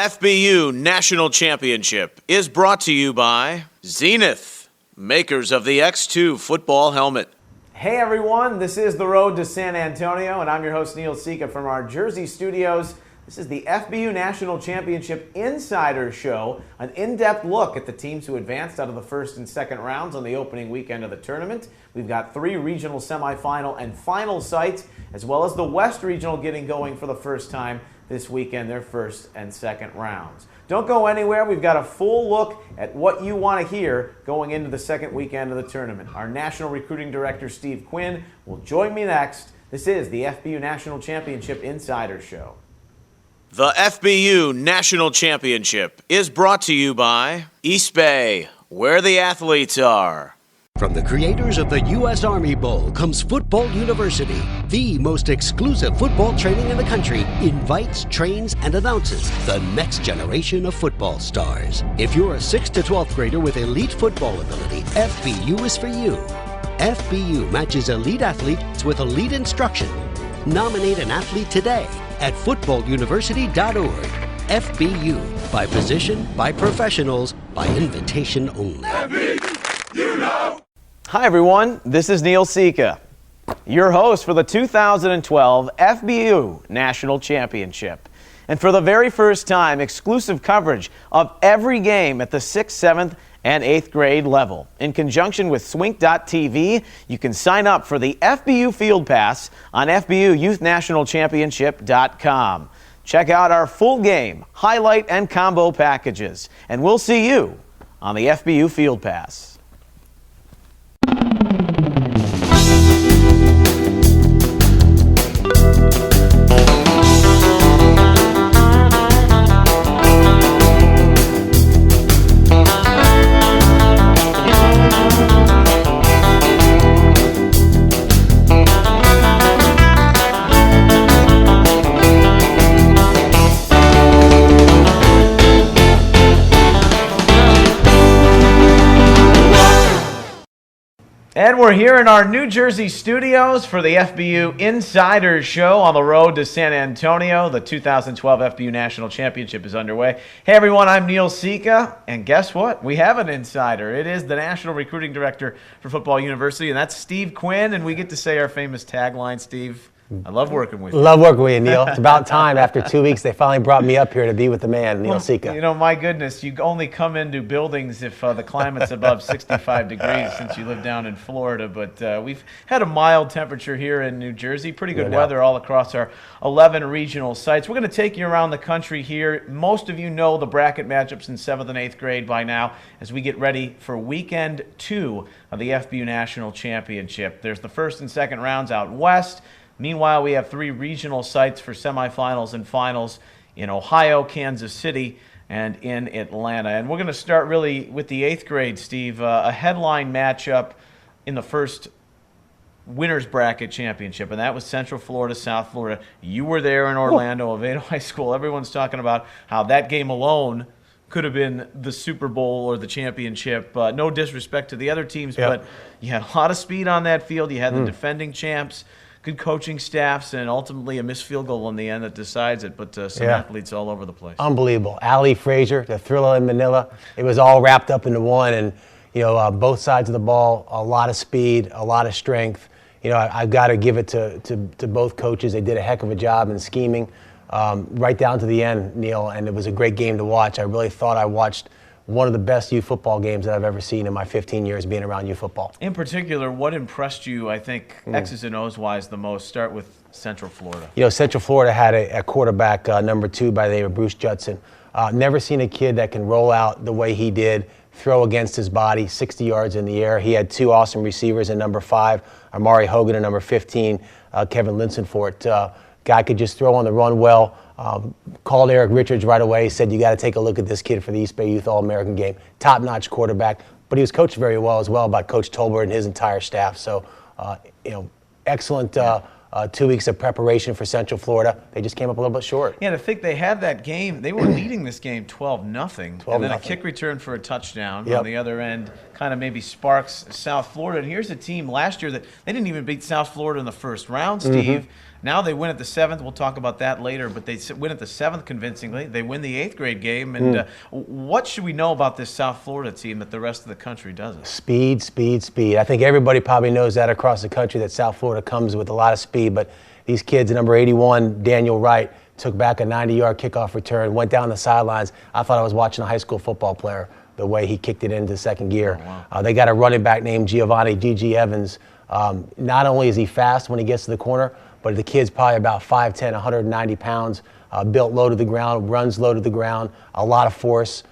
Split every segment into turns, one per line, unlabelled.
FBU National Championship is brought to you by Zenith, makers of the X2 football helmet.
Hey everyone, this is The Road to San Antonio, and I'm your host Neil Sika from our Jersey studios. This is the FBU National Championship Insider Show, an in-depth look at the teams who advanced out of the first and second rounds on the opening weekend of the tournament. We've got 3 regional semifinal and final sites, as well as the West Regional getting going for the first time this weekend, their first and second rounds. Don't go anywhere. We've got a full look at what you want to hear going into the second weekend of the tournament. Our National Recruiting Director, Steve Quinn, will join me next. This is the FBU National Championship Insider Show.
The FBU National Championship is brought to you by East Bay, where the athletes are.
From the creators of the U.S. Army Bowl comes Football University, the most exclusive football training in the country, invites, trains, and announces the next generation of football stars. If you're a 6th to 12th grader with elite football ability, FBU is for you. FBU matches elite athletes with elite instruction. Nominate an athlete today at footballuniversity.org. FBU, by position, by professionals, by invitation only.
You know.
Hi everyone, this is Neil Sika, your host for the 2012 FBU National Championship. And for the very first time, exclusive coverage of every game at the 6th, 7th, and 8th grade level. In conjunction with Swink.tv, you can sign up for the FBU Field Pass on FBUYouthNationalChampionship.com. Check out our full game, highlight, and combo packages. And we'll see you on the FBU Field Pass. And we're here in our New Jersey studios for the FBU Insider Show on the road to San Antonio. The 2012 FBU National Championship is underway. Hey everyone, I'm Neil Sika, and guess what? We have an insider. It is the National Recruiting Director for Football University, and that's Steve Quinn, and we get to say our famous tagline, Steve. I love working with you.
Love working with you, Neil. It's about time. After 2 weeks, they finally brought me up here to be with the man, Neil Sika.
You know, my goodness, you only come into buildings if the climate's above 65 degrees since you live down in Florida. But we've had a mild temperature here in New Jersey. Pretty good weather all across our 11 regional sites. We're going to take you around the country here. Most of you know the bracket matchups in 7th and 8th grade by now as we get ready for weekend 2 of the FBU National Championship. There's the first and second rounds out west. Meanwhile, we have 3 regional sites for semifinals and finals in Ohio, Kansas City, and in Atlanta. And we're going to start really with the 8th grade, Steve. A headline matchup in the first winners bracket championship, and that was Central Florida, South Florida. You were there in Orlando, Oviedo High School. Everyone's talking about how that game alone could have been the Super Bowl or the championship. No disrespect to the other teams, but you had a lot of speed on that field. You had the defending champs, good coaching staffs, and ultimately a missed field goal in the end that decides it, but some athletes all over the place.
Unbelievable. Ali Frazier, the thriller in Manila, it was all wrapped up into one, and both sides of the ball, a lot of speed, a lot of strength. I've got to give it to both coaches. They did a heck of a job in scheming right down to the end, Neil, and it was a great game to watch. I really thought I watched one of the best youth football games that I've ever seen in my 15 years being around youth football.
In particular, what impressed you, I think, X's and O's wise the most? Start with Central Florida.
Central Florida had a quarterback, number 2 by the name of Bruce Judson. Never seen a kid that can roll out the way he did, throw against his body, 60 yards in the air. He had 2 awesome receivers in number 5, Amari Hogan, and number 15, Kevin Linsonfort. Guy could just throw on the run well. Called Eric Richards right away, said, you got to take a look at this kid for the East Bay Youth All-American game. Top-notch quarterback, but he was coached very well as well by Coach Tolbert and his entire staff. So, excellent 2 weeks of preparation for Central Florida. They just came up a little bit short.
Yeah, to think they had that game, they were leading this game 12-0, and then a kick return for a touchdown on the other end kind of maybe sparks South Florida. And here's a team last year that they didn't even beat South Florida in the first round, Steve. Now they win at the 7th. We'll talk about that later, but they win at the 7th convincingly. They win the 8th grade game. And what should we know about this South Florida team that the rest of the country doesn't?
Speed, speed, speed. I think everybody probably knows that across the country, that South Florida comes with a lot of speed. But these kids, number 81, Daniel Wright, took back a 90-yard kickoff return, went down the sidelines. I thought I was watching a high school football player, the way he kicked it into second gear.
Oh, wow.
They got a running back named Giovanni G.G. Evans. Not only is he fast when he gets to the corner, but the kid's probably about 5'10", 190 pounds, built low to the ground, runs low to the ground, a lot of force,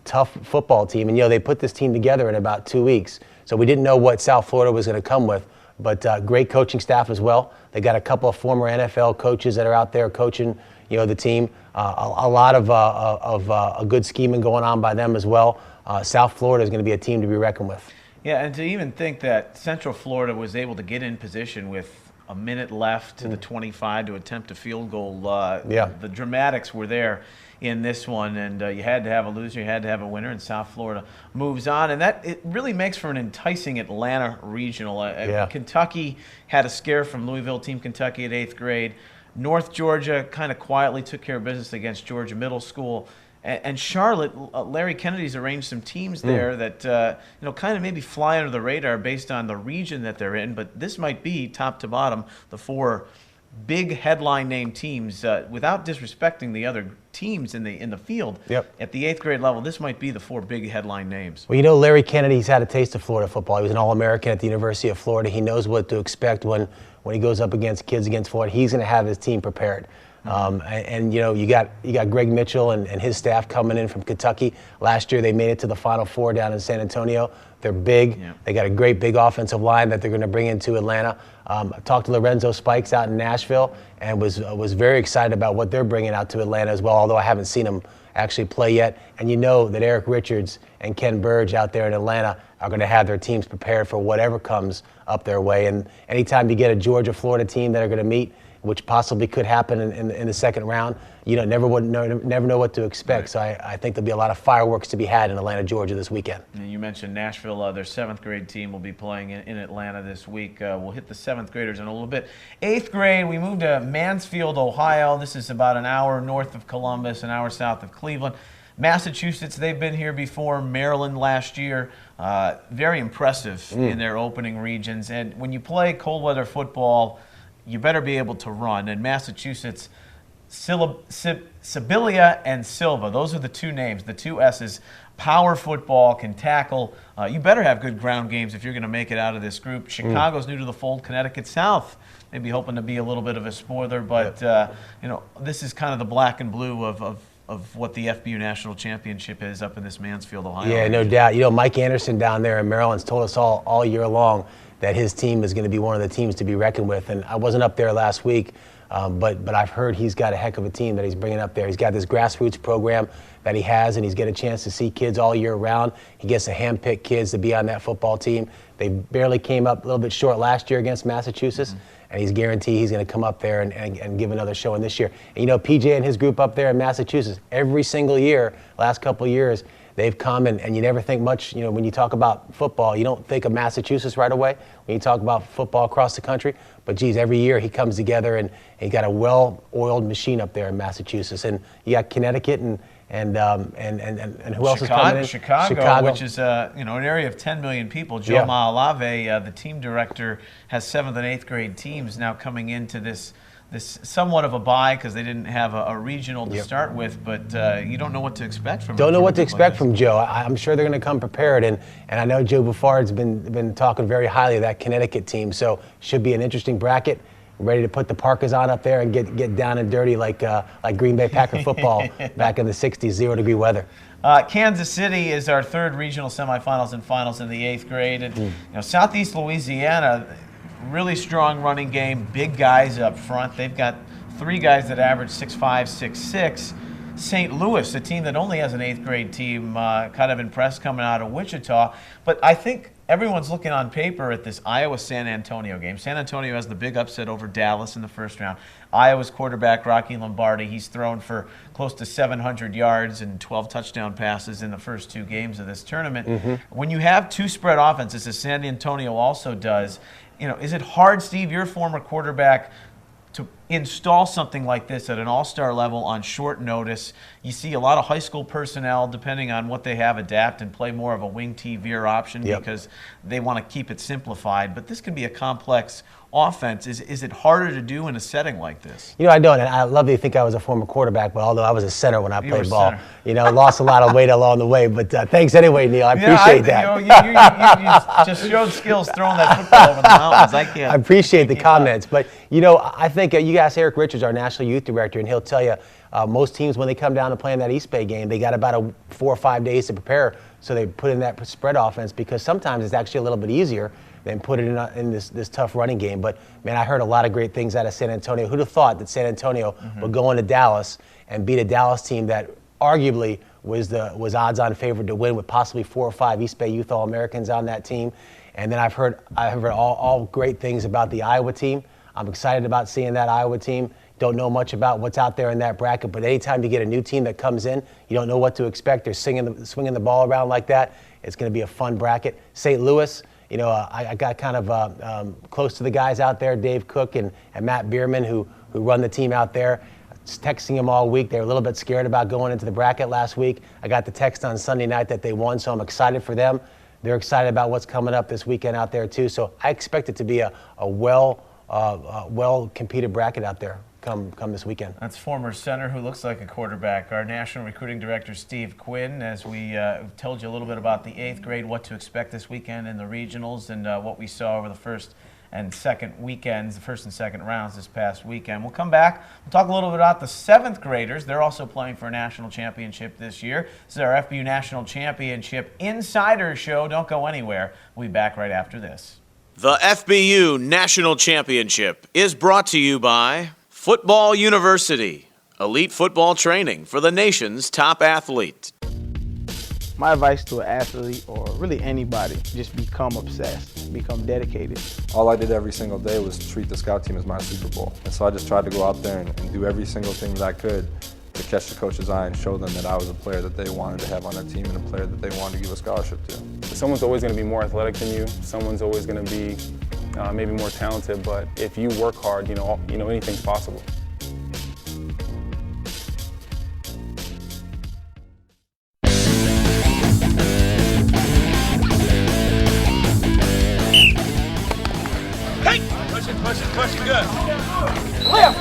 tough football team. And, they put this team together in about 2 weeks. So we didn't know what South Florida was going to come with, but great coaching staff as well. They got a couple of former NFL coaches that are out there coaching, the team. A lot of good scheming going on by them as well. South Florida is going to be a team to be reckoned with.
Yeah, and to even think that Central Florida was able to get in position with a minute left to the 25 to attempt a field goal. The dramatics were there in this one, and you had to have a loser, you had to have a winner, and South Florida moves on. And it really makes for an enticing Atlanta regional. Kentucky had a scare from Louisville, Team Kentucky at 8th grade. North Georgia kind of quietly took care of business against Georgia Middle School. And Charlotte, Larry Kennedy's arranged some teams there that kind of maybe fly under the radar based on the region that they're in. But this might be top to bottom the 4 big headline name teams. Without disrespecting the other teams in the field, at the 8th grade level, this might be the 4 big headline names.
Well, Larry Kennedy's had a taste of Florida football. He was an All-American at the University of Florida. He knows what to expect when he goes up against kids against Florida. He's going to have his team prepared. You got Greg Mitchell and his staff coming in from Kentucky. Last year they made it to the Final Four down in San Antonio. They're big. They got a great big offensive line that they're going to bring into Atlanta. I talked to Lorenzo Spikes out in Nashville and was very excited about what they're bringing out to Atlanta as well, although I haven't seen them actually play yet. And that Eric Richards and Ken Burge out there in Atlanta are going to have their teams prepared for whatever comes up their way. And anytime you get a Georgia-Florida team that are going to meet, which possibly could happen in the second round, never know what to expect. Right. So I think there'll be a lot of fireworks to be had in Atlanta, Georgia this weekend.
And you mentioned Nashville. Their 7th grade team will be playing in Atlanta this week. We'll hit the 7th graders in a little bit. 8th grade, we moved to Mansfield, Ohio. This is about an hour north of Columbus, an hour south of Cleveland. Massachusetts, they've been here before. Maryland last year. Very impressive in their opening regions. And when you play cold weather football, you better be able to run. And Massachusetts, Sibilia and Silva, those are the 2 names, the 2 S's. Power football, can tackle. You better have good ground games if you're going to make it out of this group. Chicago's new to the fold. Connecticut South, maybe hoping to be a little bit of a spoiler, but this is kind of the black and blue of what the FBU National Championship is up in this Mansfield, Ohio.
Yeah, no doubt. Mike Anderson down there in Maryland's told us all year long that his team is going to be one of the teams to be reckoned with. And I wasn't up there last week, but I've heard he's got a heck of a team that he's bringing up there. He's got this grassroots program that he has, and he's getting a chance to see kids all year round. He gets to handpick kids to be on that football team. They barely came up a little bit short last year against Massachusetts, and he's guaranteed he's going to come up there and give another showing this year. And PJ and his group up there in Massachusetts, every single year, last couple of years, they've come, and you never think much, when you talk about football, you don't think of Massachusetts right away when you talk about football across the country. But, geez, every year he comes together, and he got a well-oiled machine up there in Massachusetts. And you got Connecticut and who else is coming in?
Chicago, which is an area of 10 million people. Joe Maalave, the team director, has 7th and 8th grade teams now coming into this somewhat of a bye because they didn't have a regional to start with, but you don't know what to expect from.
Don't know what to expect from Joe. I'm sure they're going to come prepared, and I know Joe Buffard's been talking very highly of that Connecticut team, so should be an interesting bracket. Ready to put the parkas on up there and get down and dirty like Green Bay Packer football back in the 60s, 0-degree weather.
Kansas City is our 3rd regional semifinals and finals in the 8th grade, and Southeast Louisiana. Really strong running game, big guys up front. They've got 3 guys that average 6'5", 6'6". St. Louis, a team that only has an 8th grade team, kind of impressed coming out of Wichita. But I think everyone's looking on paper at this Iowa-San Antonio game. San Antonio has the big upset over Dallas in the first round. Iowa's quarterback, Rocky Lombardi, he's thrown for close to 700 yards and 12 touchdown passes in the first 2 games of this tournament. When you have 2 spread offenses, as San Antonio also does, is it hard, Steve, your former quarterback, to install something like this at an all-star level on short notice. You see a lot of high school personnel, depending on what they have, adapt and play more of a wing T veer option because they want to keep it simplified. But this can be a complex offense. Is it harder to do in a setting like this?
You know, I don't, and I love to think I was a former quarterback, but although I was a center when I played ball,
center.
you know, lost a lot of weight along the way. But thanks anyway, Neil. I appreciate that.
You just showed skills throwing that football over the mountains. I
appreciate the comments. But, you know, I think you ask Eric Richards, our National Youth Director, and he'll tell you most teams, when they come down to play in that East Bay game, they got about 4 or 5 days to prepare. So they put in that spread offense because sometimes it's actually a little bit easier than put it in this tough running game. But, man, I heard a lot of great things out of San Antonio. Who'd have thought that San Antonio would go into Dallas and beat a Dallas team that arguably was odds-on favorite to win, with possibly 4 or 5 East Bay Youth All-Americans on that team. And then I've heard all great things about the Iowa team. I'm excited about seeing that Iowa team. Don't know much about what's out there in that bracket, but anytime you get a new team that comes in, you don't know what to expect. They're swinging the ball around like that. It's going to be a fun bracket. St. Louis, you know, I got kind of close to the guys out there, Dave Cook and Matt Bierman, who run the team out there. Texting them all week. They were a little bit scared about going into the bracket last week. I got the text on Sunday night that they won, so I'm excited for them. They're excited about what's coming up this weekend out there too. So I expect it to be a well competed bracket out there come this weekend.
That's former center who looks like a quarterback, our National Recruiting Director, Steve Quinn, as we told you a little bit about the 8th grade, what to expect this weekend in the regionals, and what we saw over the first and second weekends, the first and second rounds this past weekend. We'll come back. We'll talk a little bit about the 7th graders. They're also playing for a national championship this year. This is our FBU National Championship Insider Show. Don't go anywhere. We'll be back right after this.
The FBU National Championship is brought to you by Football University, elite football training for the nation's top athlete.
My advice to an athlete, or really anybody, just become obsessed, become dedicated.
All I did every single day was treat the scout team as my Super Bowl. And so I just tried to go out there and do every single thing that I could to catch the coach's eye and show them that I was a player that they wanted to have on their team and a player that they wanted to give a scholarship to.
Someone's always going to be more athletic than you. Someone's always going to be maybe more talented, but if you work hard, you know anything's possible.
Push it good. Lift.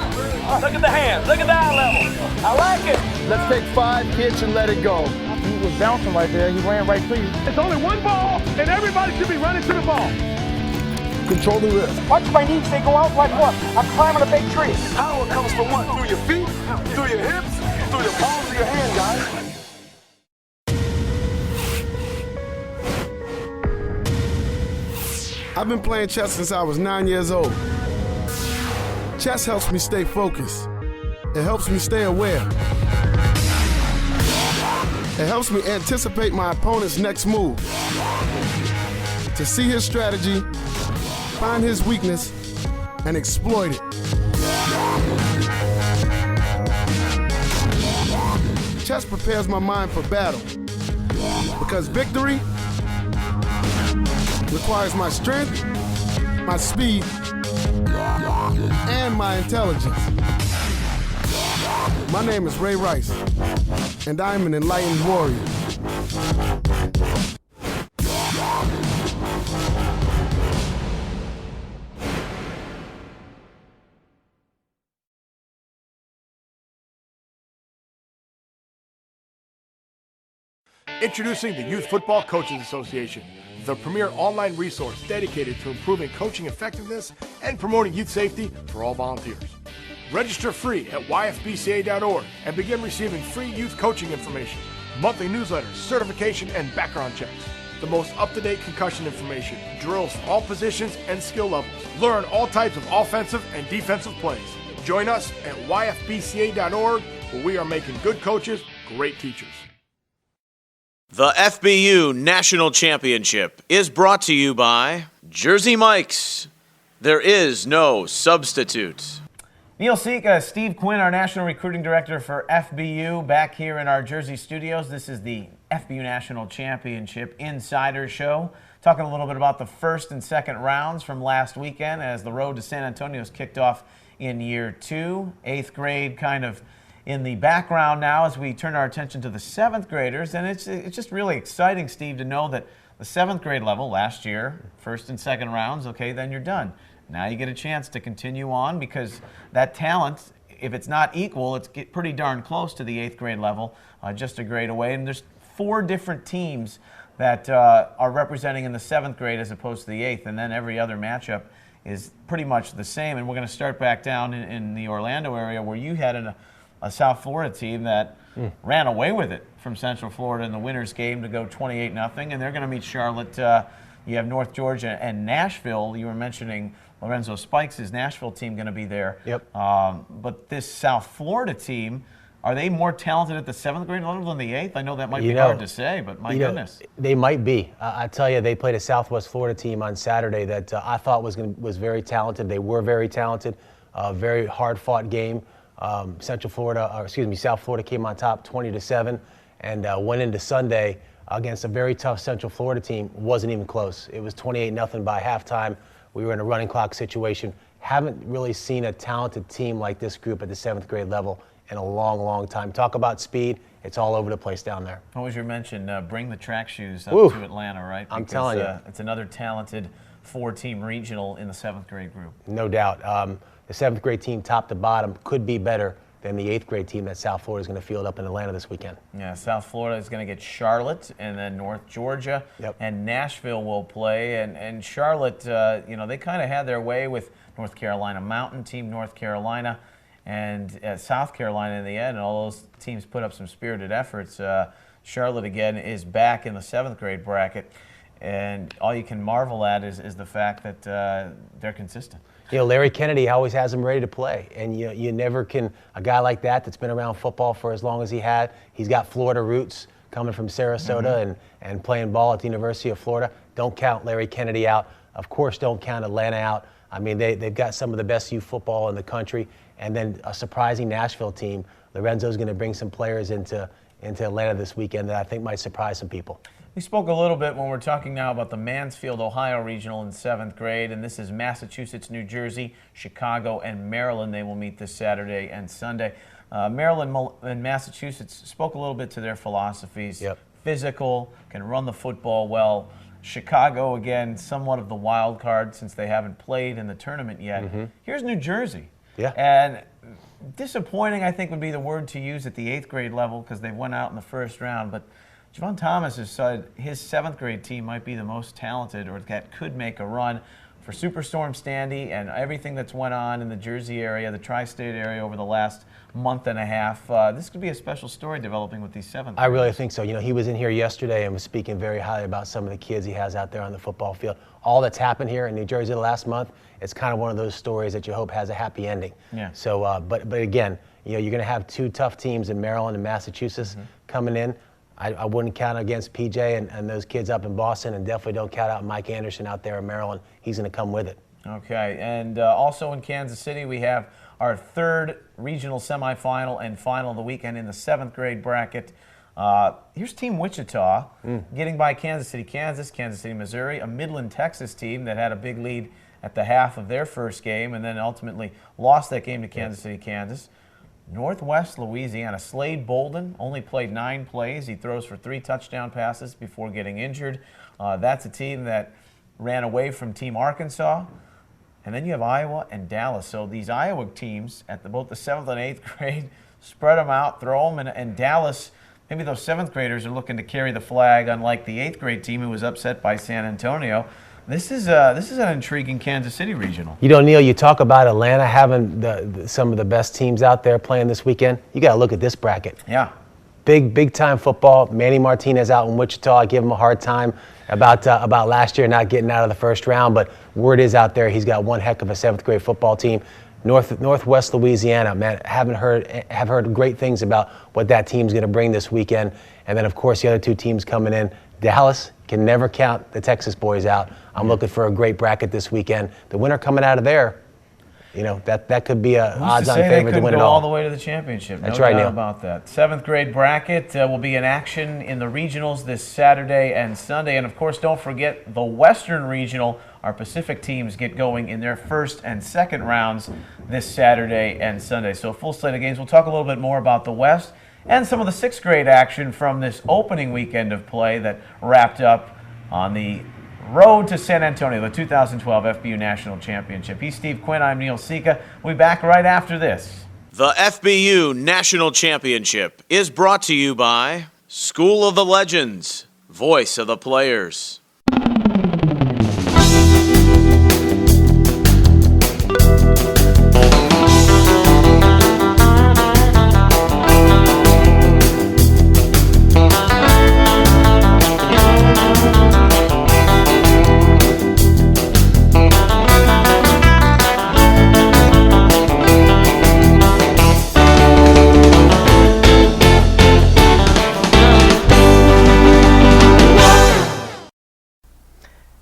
Look at the hands. Look at the eye level. I like it.
Let's take 5 kicks and let it go. He was bouncing right there. He ran right through you.
It's only one ball, and everybody should be running to the ball.
Control the wrist.
Watch my knees. They go out like what? I'm climbing a big tree. Power comes from what? Through your feet, through your hips, through the palms of your hand, guys.
I've been playing chess since I was 9 years old. Chess helps me stay focused. It helps me stay aware. It helps me anticipate my opponent's next move. To see his strategy, find his weakness, and exploit it. Chess prepares my mind for battle. Because victory requires my strength, my speed, and my intelligence. My name is Ray Rice, and I'm an enlightened warrior.
Introducing the Youth Football Coaches Association, the premier online resource dedicated to improving coaching effectiveness and promoting youth safety for all volunteers. Register free at yfbca.org and begin receiving free youth coaching information, monthly newsletters, certification, and background checks. The most up-to-date concussion information, drills for all positions and skill levels. Learn all types of offensive and defensive plays. Join us at yfbca.org, where we are making good coaches great teachers.
The FBU National Championship is brought to you by Jersey Mike's. There is no substitute.
Neil Sika, Steve Quinn, our National Recruiting Director for FBU, back here in our Jersey studios. This is the FBU National Championship Insider Show. Talking a little bit about the first and second rounds from last weekend as the road to San Antonio is kicked off in year 2. 8th grade kind of in the background now as we turn our attention to the 7th graders. And it's just really exciting, Steve, to know that the 7th grade level last year, first and second rounds, okay, then you're done. Now you get a chance to continue on because that talent, if it's not equal, it's pretty darn close to the 8th grade level, just a grade away. And there's 4 different teams that are representing in the 7th grade as opposed to the 8th, and then every other matchup is pretty much the same. And we're going to start back down in the Orlando area where you had a South Florida team that ran away with it from Central Florida in the winner's game to go 28-0, and they're going to meet Charlotte. You have North Georgia and Nashville. You were mentioning Lorenzo Spikes' Nashville team going to be there.
Yep.
But this South Florida team, are they more talented at the 7th grade level than the 8th? I know that might be hard to say, but my goodness.
They might be. I tell you, they played a Southwest Florida team on Saturday that I thought was very talented. They were very talented. Very hard-fought game. South Florida came on top 20-7 and went into Sunday against a very tough Central Florida team. Wasn't even close. It was 28-0 by halftime. We were in a running clock situation. Haven't really seen a talented team like this group at the 7th grade level in a long, long time. Talk about speed. It's all over the place down there.
What was your mention? Bring the track shoes up to Atlanta, right? Because,
I'm telling you.
It's another talented 4-team regional in the 7th grade group.
No doubt. The 7th grade team, top to bottom, could be better than the 8th grade team that South Florida is going to field up in Atlanta this weekend.
Yeah, South Florida is going to get Charlotte, and then North Georgia, and Nashville will play. And Charlotte, they kind of had their way with North Carolina Mountain, Team North Carolina, and South Carolina in the end. And all those teams put up some spirited efforts. Charlotte, again, is back in the 7th grade bracket. And all you can marvel at is the fact that they're consistent.
Larry Kennedy always has them ready to play. And you never can, a guy like that's been around football for as long as he had, he's got Florida roots coming from Sarasota and playing ball at the University of Florida. Don't count Larry Kennedy out. Of course, don't count Atlanta out. I mean, they've got some of the best youth football in the country. And then a surprising Nashville team. Lorenzo's going to bring some players into Atlanta this weekend that I think might surprise some people.
We spoke a little bit when we're talking now about the Mansfield, Ohio regional in 7th grade, and this is Massachusetts, New Jersey, Chicago, and Maryland. They will meet this Saturday and Sunday. Maryland and Massachusetts spoke a little bit to their philosophies. Physical, can run the football well. Chicago, again, somewhat of the wild card since they haven't played in the tournament yet. Here's New Jersey. And disappointing, I think, would be the word to use at the 8th grade level because they went out in the first round. But Javon Thomas has said his 7th grade team might be the most talented or that could make a run. For Superstorm Standy and everything that's went on in the Jersey area, the tri-state area over the last month and a half, this could be a special story developing with these 7th graders.
I really think so. He was in here yesterday and was speaking very highly about some of the kids he has out there on the football field. All that's happened here in New Jersey the last month, it's kind of one of those stories that you hope has a happy ending. So, but again, you're going to have 2 tough teams in Maryland and Massachusetts coming in. I wouldn't count against PJ and those kids up in Boston, and definitely don't count out Mike Anderson out there in Maryland. He's going to come with it.
Okay, and also in Kansas City, we have our 3rd regional semifinal and final of the weekend in the 7th grade bracket. Here's Team Wichita getting by Kansas City, Kansas City, Missouri, a Midland, Texas team that had a big lead at the half of their first game and then ultimately lost that game to Kansas City, Kansas. Northwest Louisiana, Slade Bolden only played 9 plays. He throws for 3 touchdown passes before getting injured. That's a team that ran away from Team Arkansas. And then you have Iowa and Dallas. So these Iowa teams at both the 7th and 8th grade, spread them out, throw them. And Dallas, maybe those 7th graders are looking to carry the flag, unlike the 8th grade team who was upset by San Antonio. This is an intriguing Kansas City regional.
Neil, you talk about Atlanta having some of the best teams out there playing this weekend. You got to look at this bracket.
Yeah.
Big time football. Manny Martinez out in Wichita. I give him a hard time about last year not getting out of the first round, but word is out there he's got one heck of a 7th grade football team. Northwest Louisiana, man, have heard great things about what that team's going to bring this weekend. And then of course the other 2 teams coming in. Dallas, can never count the Texas boys out. I'm looking for a great bracket this weekend. The winner coming out of there, that could be a odds-on favorite to win it
all the way to the championship.
That's right,
no doubt
Neil.
about that. 7th grade bracket will be in action in the regionals this Saturday and Sunday. And of course, don't forget the Western Regional. Our our Pacific teams get going in their first and second rounds this Saturday and Sunday. So a full slate of games. We'll talk a little bit more about the West and some of the sixth grade action from this opening weekend of play that wrapped up on the road to San Antonio, the 2012 FBU National Championship. He's Steve Quinn. I'm Neil Sika. We'll be back right after this.
The FBU National Championship is brought to you by School of the Legends, voice of the players.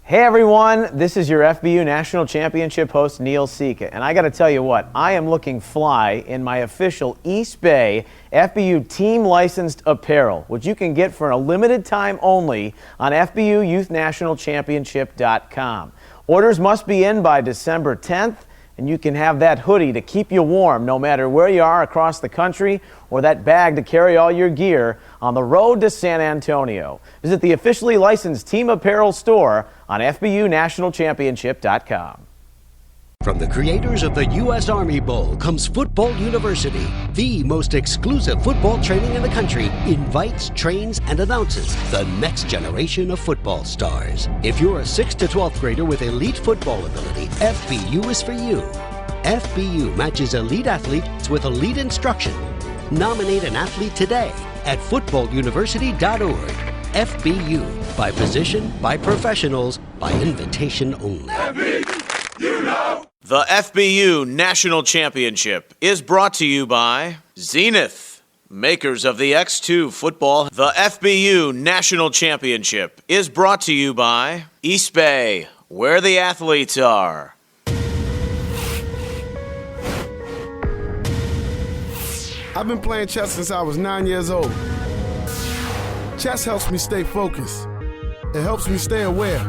Hey everyone, this is your FBU National Championship host Neil Sika, and I got to tell you what, I am looking fly in my official East Bay FBU team licensed apparel, which you can get for a limited time only on FBUYouthNationalChampionship.com. Orders must be in by December 10th, and you can have that hoodie to keep you warm no matter where you are across the country, or that bag to carry all your gear on the road to San Antonio. Visit the officially licensed team apparel store on FBUNationalChampionship.com.
From the creators of the U.S. Army Bowl comes Football University, the most exclusive football training in the country, invites, trains, and announces the next generation of football stars. If you're a 6th to 12th grader with elite football ability, FBU is for you. FBU matches elite athletes with elite instruction. Nominate an athlete today at footballuniversity.org. FBU, by position, by professionals, by invitation only.
FBU, you know.
The FBU National Championship is brought to you by Zenith, makers of the X2 football. The FBU National Championship is brought to you by East Bay, where the athletes are.
I've been playing chess since I was 9 years old. Chess helps me stay focused. It helps me stay aware.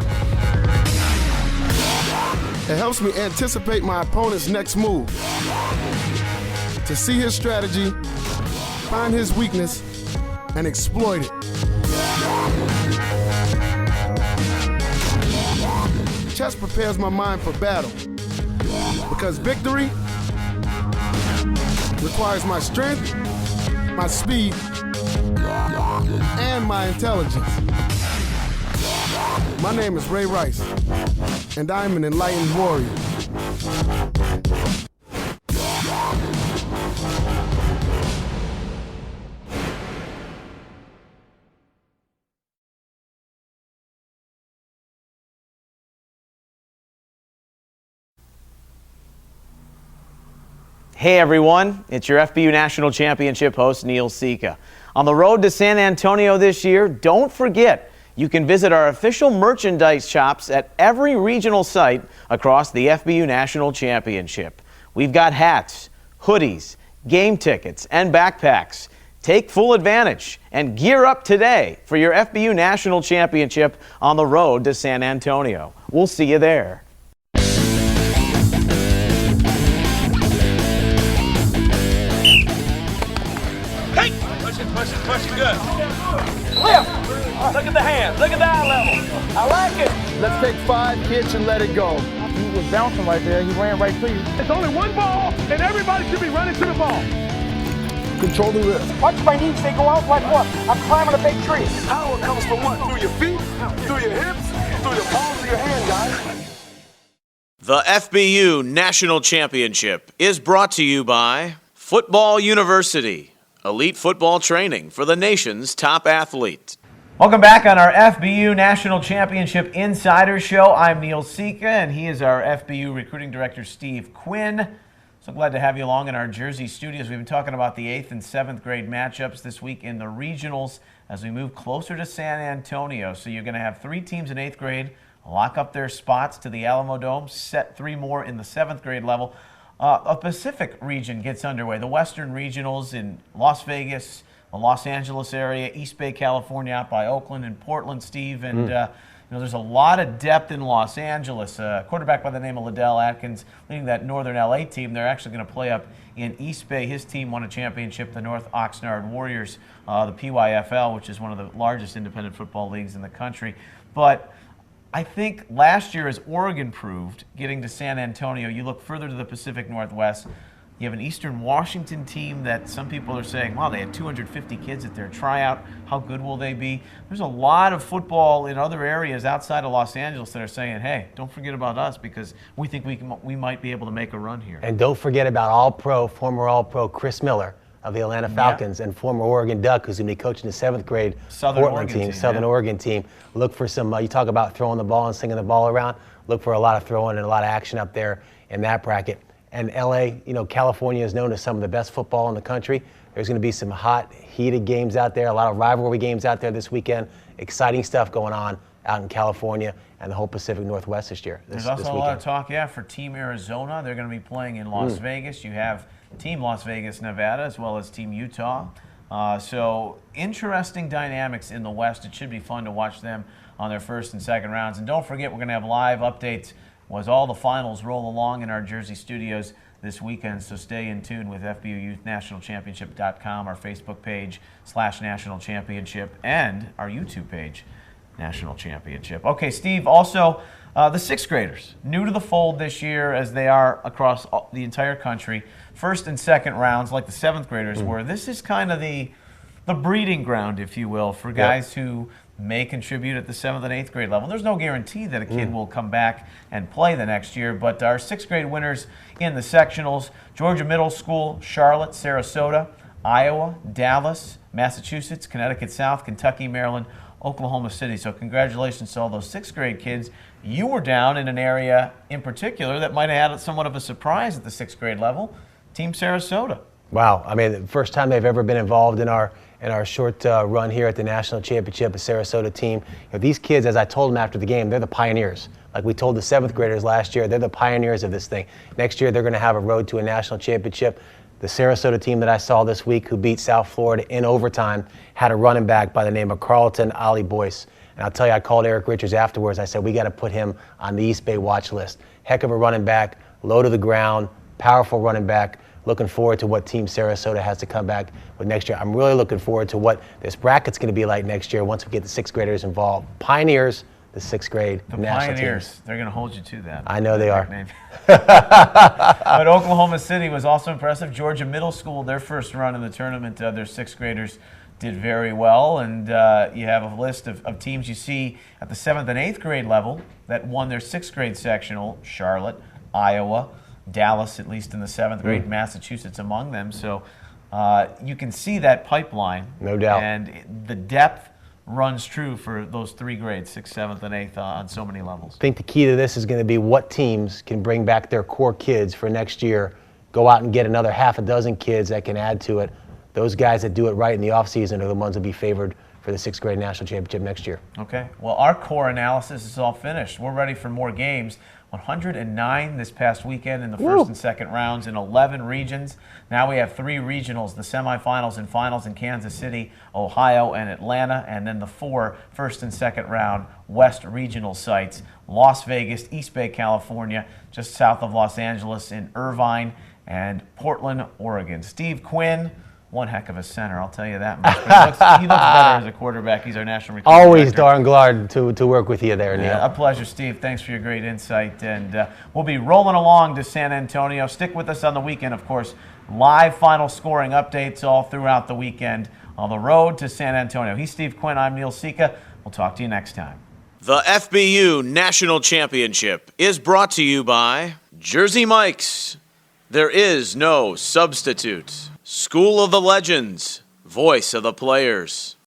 It helps me anticipate my opponent's next move. To see his strategy, find his weakness, and exploit it. Chess prepares my mind for battle. Because victory requires my strength, my speed, and my intelligence. My name is Ray Rice, and I'm an enlightened warrior.
Hey everyone, it's your FBU National Championship host Neil Sika. On the road to San Antonio this year, don't forget, you can visit our official merchandise shops at every regional site across the FBU National Championship. We've got hats, hoodies, game tickets, and backpacks. Take full advantage and gear up today for your FBU National Championship on the road to San Antonio. We'll see you there.
Push it good. Lift. Look at the hands. Look at the eye level. I like it.
Let's take 5 kicks and let it go. He was bouncing right there. He ran right to you.
It's only one ball, and everybody should be running to the ball.
Control the wrist.
Watch my knees, they go out like what? I'm climbing a big tree. Power comes from what? Through your feet, through your hips, through the palms of your hand, guys.
The FBU National Championship is brought to you by Football University, elite football training for the nation's top athletes.
Welcome back on our FBU National Championship Insider Show. I'm Neil Sika, and he is our FBU Recruiting Director, Steve Quinn. So glad to have you along in our Jersey studios. We've been talking about the 8th and 7th grade matchups this week in the regionals as we move closer to San Antonio. So you're going to have 3 teams in 8th grade lock up their spots to the Alamo Dome, set 3 more in the 7th grade level. A Pacific region gets underway. The Western Regionals in Las Vegas, the Los Angeles area, East Bay, California, out by Oakland and Portland, Steve. And there's a lot of depth in Los Angeles. A quarterback by the name of Liddell Atkins leading that Northern LA team. They're actually going to play up in East Bay. His team won a championship, the North Oxnard Warriors, the PYFL, which is one of the largest independent football leagues in the country. But I think last year, as Oregon proved, getting to San Antonio, you look further to the Pacific Northwest, you have an Eastern Washington team that some people are saying, wow, they had 250 kids at their tryout. How good will they be? There's a lot of football in other areas outside of Los Angeles that are saying, hey, don't forget about us because we think we might be able to make a run here.
And don't forget about former All-Pro Chris Miller of the Atlanta Falcons and former Oregon Duck, who's going to be coaching the 7th grade Portland team, Southern Oregon team. Look for some, you talk about throwing the ball and slinging the ball around. Look for a lot of throwing and a lot of action up there in that bracket. And LA, California is known as some of the best football in the country. There's going to be some hot, heated games out there, a lot of rivalry games out there this weekend. Exciting stuff going on out in California and the whole Pacific Northwest this year.
There's also a lot of talk, for Team Arizona. They're going to be playing in Las Vegas. You have Team Las Vegas, Nevada, as well as Team Utah. So interesting dynamics in the West. It should be fun to watch them on their first and second rounds. And don't forget, we're going to have live updates as all the finals roll along in our Jersey studios this weekend. So stay in tune with FBUYouthNationalChampionship.com, our Facebook page /National Championship, and our YouTube page, National Championship. Okay, Steve, also the 6th graders, new to the fold this year as they are across the entire country. First and second rounds, like the 7th graders were. This is kind of the breeding ground, if you will, for guys who may contribute at the 7th and 8th grade level. There's no guarantee that a kid will come back and play the next year, but our 6th grade winners in the sectionals: Georgia Middle School, Charlotte, Sarasota, Iowa, Dallas, Massachusetts, Connecticut South, Kentucky, Maryland, Oklahoma City. So congratulations to all those 6th grade kids. You were down in an area in particular that might have had somewhat of a surprise at the 6th grade level, Team Sarasota.
Wow, I mean, the first time they've ever been involved in our short run here at the National Championship, a Sarasota team. These kids, as I told them after the game, they're the pioneers. Like we told the 7th graders last year, they're the pioneers of this thing. Next year, they're going to have a road to a national championship. The Sarasota team that I saw this week, who beat South Florida in overtime, had a running back by the name of Carlton Ollie Boyce. And I'll tell you, I called Eric Richards afterwards. I said, we got to put him on the East Bay watch list. Heck of a running back, low to the ground, powerful running back. Looking forward to what Team Sarasota has to come back with next year. I'm really looking forward to what this bracket's going to be like next year once we get the 6th graders involved. Pioneers, the 6th grade national
Pioneers,
teams.
They're going to hold you to that.
I know they are.
But Oklahoma City was also impressive. Georgia Middle School, their first run in the tournament, their 6th graders did very well. And you have a list of teams you see at the 7th and 8th grade level that won their 6th grade sectional: Charlotte, Iowa, Dallas, at least in the 7th grade, Massachusetts among them. So you can see that pipeline.
No doubt.
And the depth runs true for those 3 grades, 6th, 7th, and 8th on so many levels.
I think the key to this is going to be what teams can bring back their core kids for next year, go out and get another half a dozen kids that can add to it. Those guys that do it right in the offseason are the ones that will be favored for the 6th grade national championship next year.
Okay. Well, our core analysis is all finished. We're ready for more games. 109 this past weekend in the first and second rounds in 11 regions. Now we have 3 regionals, the semifinals and finals in Kansas City, Ohio, and Atlanta, and then the 4 first and second round West regional sites: Las Vegas, East Bay, California, just south of Los Angeles, in Irvine, and Portland, Oregon. Steve Quinn, one heck of a center, I'll tell you that much. But he looks better as a quarterback. He's our national recruiting
Always
director.
darn glad to work with you there, Neil.
Yeah, a pleasure, Steve. Thanks for your great insight. And we'll be rolling along to San Antonio. Stick with us on the weekend, of course. Live final scoring updates all throughout the weekend on the road to San Antonio. He's Steve Quinn. I'm Neil Sika. We'll talk to you next time.
The FBU National Championship is brought to you by Jersey Mike's. There is no substitute. School of the Legends, voice of the players.